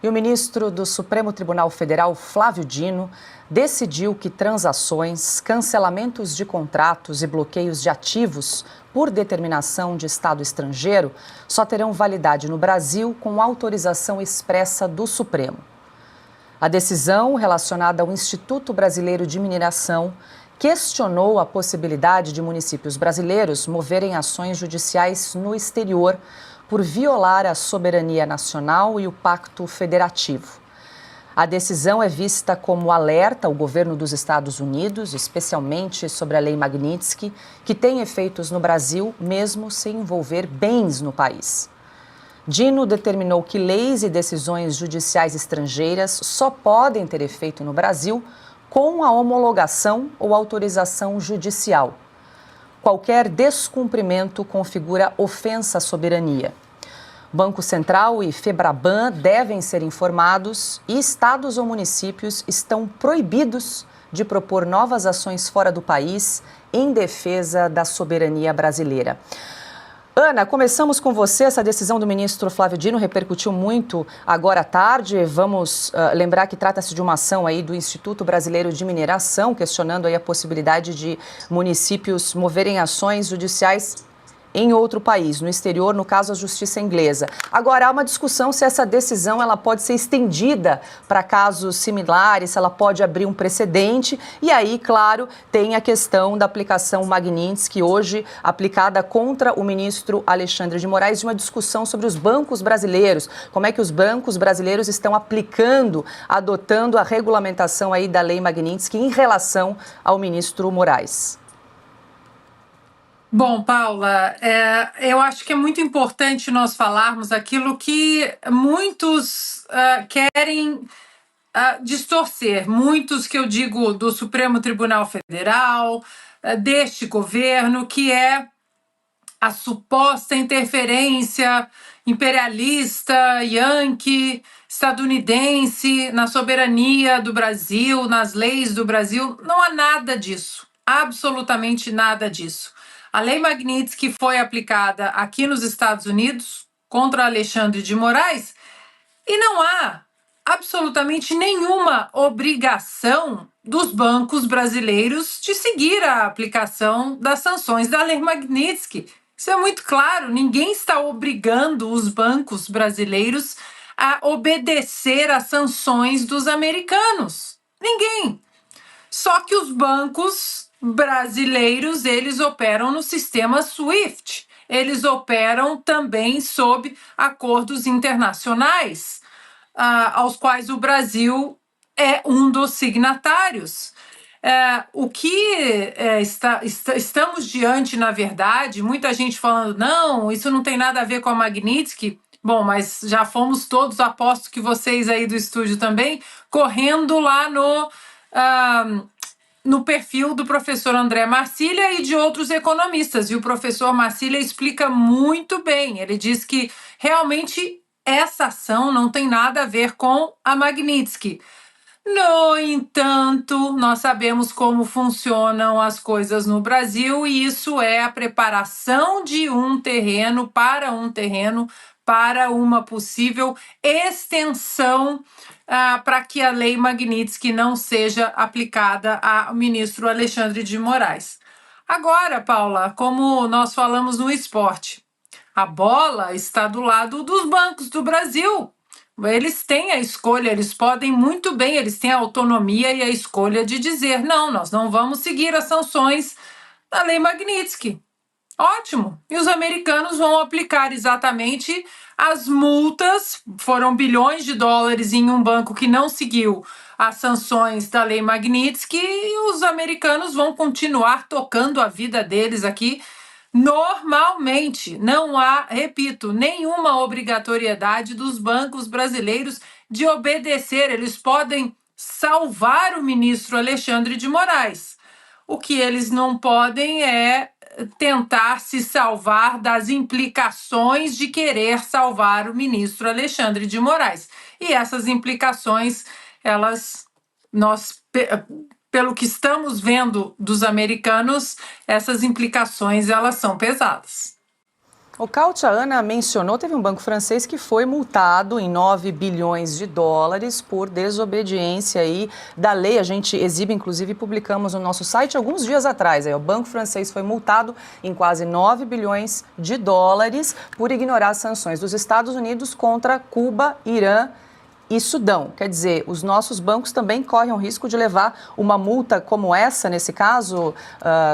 E o ministro do Supremo Tribunal Federal, Flávio Dino, decidiu que transações, cancelamentos de contratos e bloqueios de ativos por determinação de Estado estrangeiro só terão validade no Brasil com autorização expressa do Supremo. A decisão, relacionada ao Instituto Brasileiro de Mineração, questionou a possibilidade de municípios brasileiros moverem ações judiciais no exterior por violar a soberania nacional e o Pacto Federativo. A decisão é vista como alerta ao governo dos Estados Unidos, especialmente sobre a Lei Magnitsky, que tem efeitos no Brasil, mesmo sem envolver bens no país. Dino determinou que leis e decisões judiciais estrangeiras só podem ter efeito no Brasil com a homologação ou autorização judicial. Qualquer descumprimento configura ofensa à soberania. Banco Central e Febraban devem ser informados e estados ou municípios estão proibidos de propor novas ações fora do país em defesa da soberania brasileira. Ana, começamos com você. Essa decisão do ministro Flávio Dino repercutiu muito agora à tarde. Vamos lembrar que trata-se de uma ação aí do Instituto Brasileiro de Mineração, questionando aí a possibilidade de municípios moverem ações judiciais em outro país, no exterior, no caso a justiça inglesa. Agora, há uma discussão se essa decisão ela pode ser estendida para casos similares, se ela pode abrir um precedente. E aí, claro, tem a questão da aplicação Magnitsky, hoje aplicada contra o ministro Alexandre de Moraes, de uma discussão sobre os bancos brasileiros. Como é que os bancos brasileiros estão aplicando, adotando a regulamentação aí da Lei Magnitsky em relação ao ministro Moraes? Bom, Paula, eu acho que é muito importante nós falarmos aquilo que muitos querem distorcer. Muitos, que eu digo, do Supremo Tribunal Federal, deste governo, que é a suposta interferência imperialista, yanqui, estadunidense na soberania do Brasil, nas leis do Brasil. Não há nada disso, absolutamente nada disso. A Lei Magnitsky foi aplicada aqui nos Estados Unidos contra Alexandre de Moraes e não há absolutamente nenhuma obrigação dos bancos brasileiros de seguir a aplicação das sanções da Lei Magnitsky. Isso é muito claro, ninguém está obrigando os bancos brasileiros a obedecer às sanções dos americanos. Ninguém. Só que os bancos brasileiros, eles operam no sistema SWIFT. Eles operam também sob acordos internacionais, aos quais o Brasil é um dos signatários. O que estamos diante, na verdade, muita gente falando, não, isso não tem nada a ver com a Magnitsky. Bom, mas já fomos todos, aposto que vocês aí do estúdio também, correndo lá no perfil do professor André Marcília e de outros economistas. E o professor Marcília explica muito bem. Ele diz que realmente essa ação não tem nada a ver com a Magnitsky. No entanto, nós sabemos como funcionam as coisas no Brasil e isso é a preparação de um terreno para uma possível extensão para que a Lei Magnitsky não seja aplicada ao ministro Alexandre de Moraes. Agora, Paula, como nós falamos no esporte, a bola está do lado dos bancos do Brasil. Eles têm a escolha, eles podem muito bem, eles têm a autonomia e a escolha de dizer, não, nós não vamos seguir as sanções da Lei Magnitsky. Ótimo! E os americanos vão aplicar exatamente as multas, foram bilhões de dólares em um banco que não seguiu as sanções da Lei Magnitsky e os americanos vão continuar tocando a vida deles aqui normalmente. Não há, repito, nenhuma obrigatoriedade dos bancos brasileiros de obedecer. Eles podem salvar o ministro Alexandre de Moraes. O que eles não podem é tentar se salvar das implicações de querer salvar o ministro Alexandre de Moraes. E essas implicações, pelo que estamos vendo dos americanos, essas implicações, elas são pesadas. O Cauti, a Ana mencionou, teve um banco francês que foi multado em 9 bilhões de dólares por desobediência aí da lei. A gente exibe, inclusive, publicamos no nosso site alguns dias atrás. Aí, o banco francês foi multado em quase 9 bilhões de dólares por ignorar as sanções dos Estados Unidos contra Cuba, Irã e Sudão. Quer dizer, os nossos bancos também correm o risco de levar uma multa como essa, nesse caso,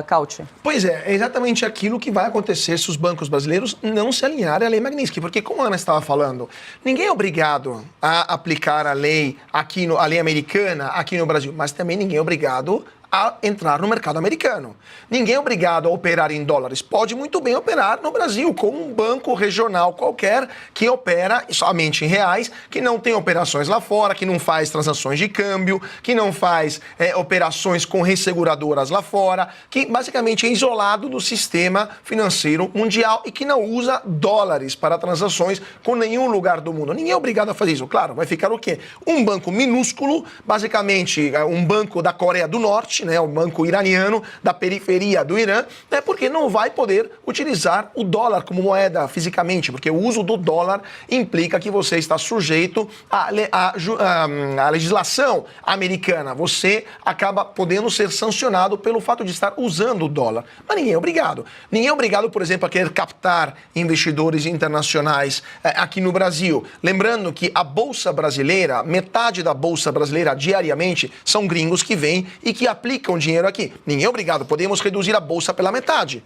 Cauti? Pois é exatamente aquilo que vai acontecer se os bancos brasileiros não se alinharem à lei Magnitsky, porque como a Ana estava falando, ninguém é obrigado a aplicar a lei a lei americana aqui no Brasil, mas também ninguém é obrigado a entrar no mercado americano. Ninguém é obrigado a operar em dólares. Pode muito bem operar no Brasil, como um banco regional qualquer que opera somente em reais, que não tem operações lá fora, que não faz transações de câmbio, que não faz operações com resseguradoras lá fora, que basicamente é isolado do sistema financeiro mundial e que não usa dólares para transações com nenhum lugar do mundo. Ninguém é obrigado a fazer isso. Claro, vai ficar o quê? Um banco minúsculo, basicamente um banco da Coreia do Norte, o banco iraniano da periferia do Irã, porque não vai poder utilizar o dólar como moeda fisicamente, porque o uso do dólar implica que você está sujeito à legislação americana. Você acaba podendo ser sancionado pelo fato de estar usando o dólar. Mas ninguém é obrigado. Ninguém é obrigado, por exemplo, a querer captar investidores internacionais aqui no Brasil. Lembrando que a Bolsa Brasileira, metade da Bolsa Brasileira diariamente são gringos que vêm e que aplicam dinheiro aqui. Ninguém é obrigado. Podemos reduzir a bolsa pela metade.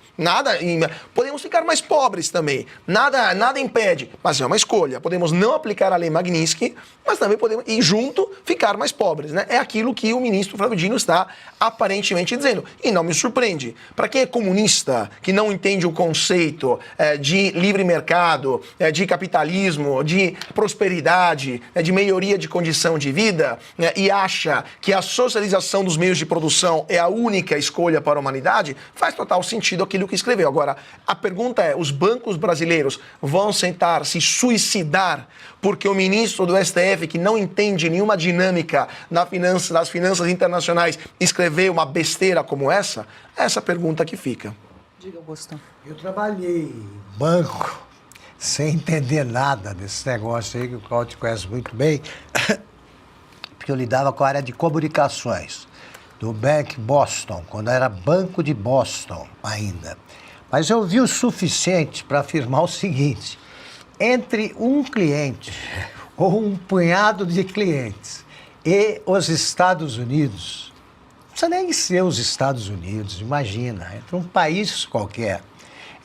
Podemos ficar mais pobres também. Nada impede. Mas é uma escolha. Podemos não aplicar a lei Magnitsky, mas também podemos, e junto, ficar mais pobres. É aquilo que o ministro Flávio Dino está aparentemente dizendo. E não me surpreende. Para quem é comunista, que não entende o conceito de livre mercado, de capitalismo, de prosperidade, de melhoria de condição de vida, e acha que a socialização dos meios de produção é a única escolha para a humanidade, faz total sentido aquilo que escreveu. Agora, a pergunta é, os bancos brasileiros vão tentar se suicidar porque o ministro do STF, que não entende nenhuma dinâmica das finanças internacionais, escreveu uma besteira como essa? Essa pergunta que fica. Diga, Augusto. Eu trabalhei em banco sem entender nada desse negócio aí, que o Cauti conhece muito bem, porque eu lidava com a área de comunicações do Bank Boston, quando era Banco de Boston ainda. Mas eu vi o suficiente para afirmar o seguinte: entre um cliente ou um punhado de clientes e os Estados Unidos, não precisa nem ser os Estados Unidos, imagina, entre um país qualquer,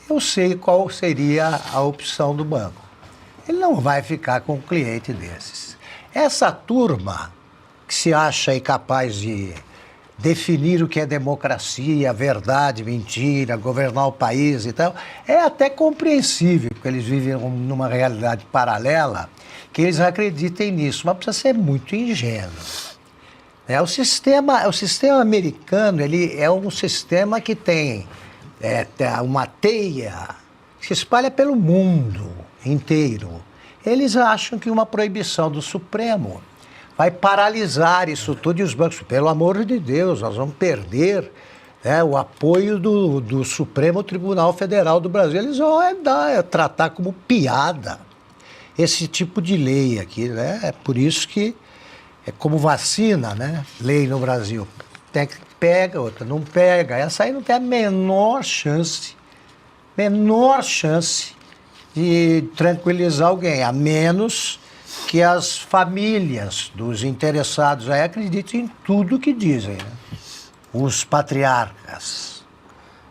eu sei qual seria a opção do banco. Ele não vai ficar com um cliente desses. Essa turma que se acha incapaz de definir o que é democracia, verdade, mentira, governar o país e tal, é até compreensível, porque eles vivem numa realidade paralela, que eles acreditem nisso, mas precisa ser muito ingênuo. O sistema americano, ele é um sistema que tem uma teia que se espalha pelo mundo inteiro. Eles acham que uma proibição do Supremo vai paralisar isso tudo, e os bancos, pelo amor de Deus, nós vamos perder o apoio do Supremo Tribunal Federal do Brasil. Eles vão tratar como piada esse tipo de lei aqui, É por isso que é como vacina, Lei no Brasil. Tem que pega, outra não pega. Essa aí não tem a menor chance de tranquilizar alguém, a menos que as famílias dos interessados aí acreditem em tudo que dizem, os patriarcas.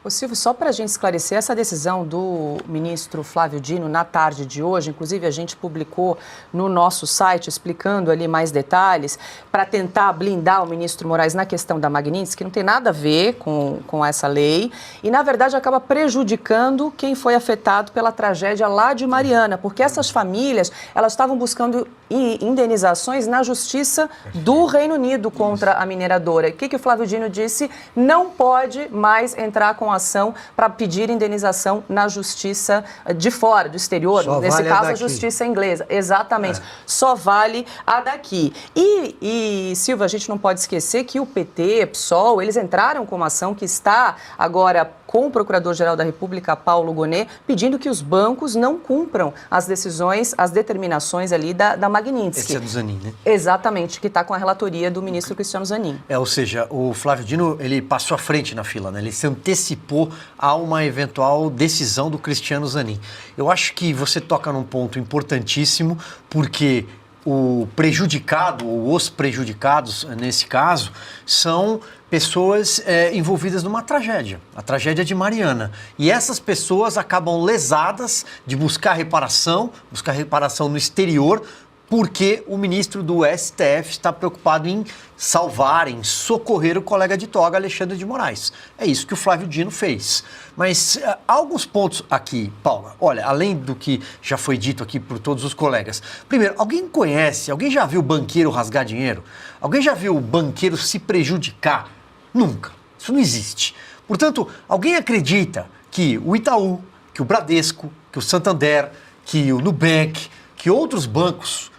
Ô Silvio, só para a gente esclarecer, essa decisão do ministro Flávio Dino na tarde de hoje, inclusive a gente publicou no nosso site explicando ali mais detalhes, para tentar blindar o ministro Moraes na questão da Magnitsky, que não tem nada a ver com essa lei, e na verdade acaba prejudicando quem foi afetado pela tragédia lá de Mariana, porque essas famílias, elas estavam buscando indenizações na justiça do Reino Unido contra a mineradora. O que o Flávio Dino disse? Não pode mais entrar com ação para pedir indenização na justiça de fora, do exterior, só nesse vale caso a justiça inglesa. Exatamente. Só vale a daqui. E, Silvia, a gente não pode esquecer que o PT, PSOL, eles entraram com uma ação que está agora com o Procurador-Geral da República, Paulo Gonet, pedindo que os bancos não cumpram as decisões, as determinações ali da Magnitsky. Esse é do Zanin, né? Exatamente, que está com a relatoria do ministro Cristiano Zanin. Ou seja, o Flávio Dino, ele passou à frente na fila, né? Ele se antecipou a uma eventual decisão do Cristiano Zanin. Eu acho que você toca num ponto importantíssimo, porque o prejudicado, ou os prejudicados, nesse caso, são pessoas envolvidas numa tragédia, a tragédia de Mariana. E essas pessoas acabam lesadas de buscar reparação no exterior, porque o ministro do STF está preocupado em salvar, em socorrer o colega de toga, Alexandre de Moraes. É isso que o Flávio Dino fez. Mas há alguns pontos aqui, Paula. Olha, além do que já foi dito aqui por todos os colegas. Primeiro, alguém já viu banqueiro rasgar dinheiro? Alguém já viu o banqueiro se prejudicar? Nunca. Isso não existe. Portanto, alguém acredita que o Itaú, que o Bradesco, que o Santander, que o Nubank, que outros bancos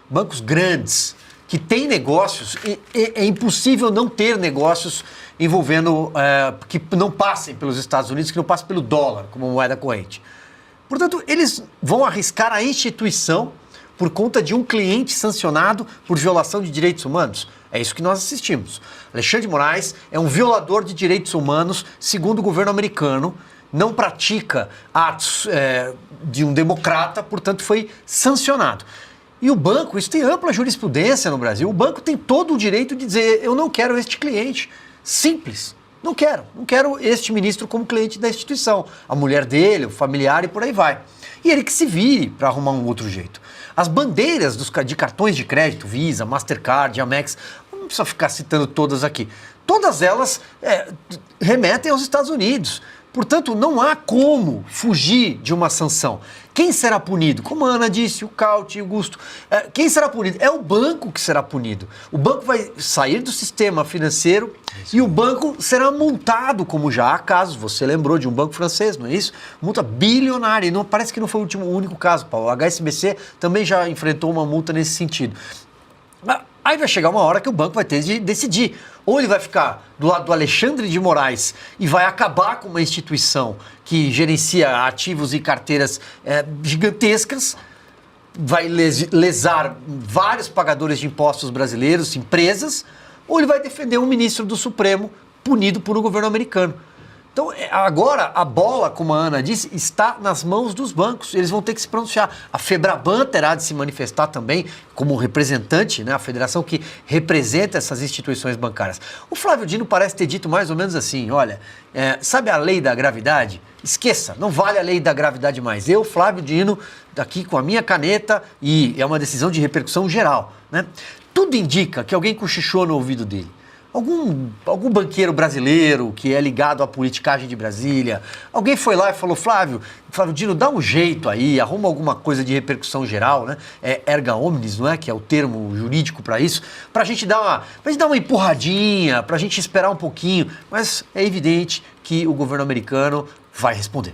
grandes, que têm negócios, é impossível não ter negócios envolvendo, que não passem pelos Estados Unidos, que não passem pelo dólar como moeda corrente. Portanto, eles vão arriscar a instituição por conta de um cliente sancionado por violação de direitos humanos. É isso que nós assistimos. Alexandre de Moraes é um violador de direitos humanos, segundo o governo americano, não pratica atos de um democrata, portanto foi sancionado. E o banco, isso tem ampla jurisprudência no Brasil, o banco tem todo o direito de dizer, eu não quero este cliente. Simples. Não quero este ministro como cliente da instituição. A mulher dele, o familiar e por aí vai. E ele que se vire para arrumar um outro jeito. As bandeiras de cartões de crédito, Visa, Mastercard, Amex, não precisa ficar citando todas aqui. Todas elas remetem aos Estados Unidos. Portanto, não há como fugir de uma sanção. Quem será punido? Como a Ana disse, o Caute e o Gusto. Quem será punido? É o banco que será punido. O banco vai sair do sistema financeiro e o banco será multado, como já há casos. Você lembrou de um banco francês, não é isso? Multa bilionária. E não, parece que não foi o único caso, Paulo. O HSBC também já enfrentou uma multa nesse sentido. Aí vai chegar uma hora que o banco vai ter de decidir. Ou ele vai ficar do lado do Alexandre de Moraes e vai acabar com uma instituição que gerencia ativos e carteiras gigantescas, vai lesar vários pagadores de impostos brasileiros, empresas, ou ele vai defender um ministro do Supremo punido por um governo americano. Então, agora, a bola, como a Ana disse, está nas mãos dos bancos. Eles vão ter que se pronunciar. A Febraban terá de se manifestar também como representante, né, a federação que representa essas instituições bancárias. O Flávio Dino parece ter dito mais ou menos assim, olha, sabe a lei da gravidade? Esqueça, não vale a lei da gravidade mais. Eu, Flávio Dino, daqui com a minha caneta, e é uma decisão de repercussão geral, né? Tudo indica que alguém cochichou no ouvido dele. Algum banqueiro brasileiro que é ligado à politicagem de Brasília, alguém foi lá e falou, Flávio Dino, dá um jeito aí, arruma alguma coisa de repercussão geral, né? Erga omnes, não é? Que é o termo jurídico para isso, pra gente dar uma empurradinha, pra gente esperar um pouquinho, mas é evidente que o governo americano vai responder.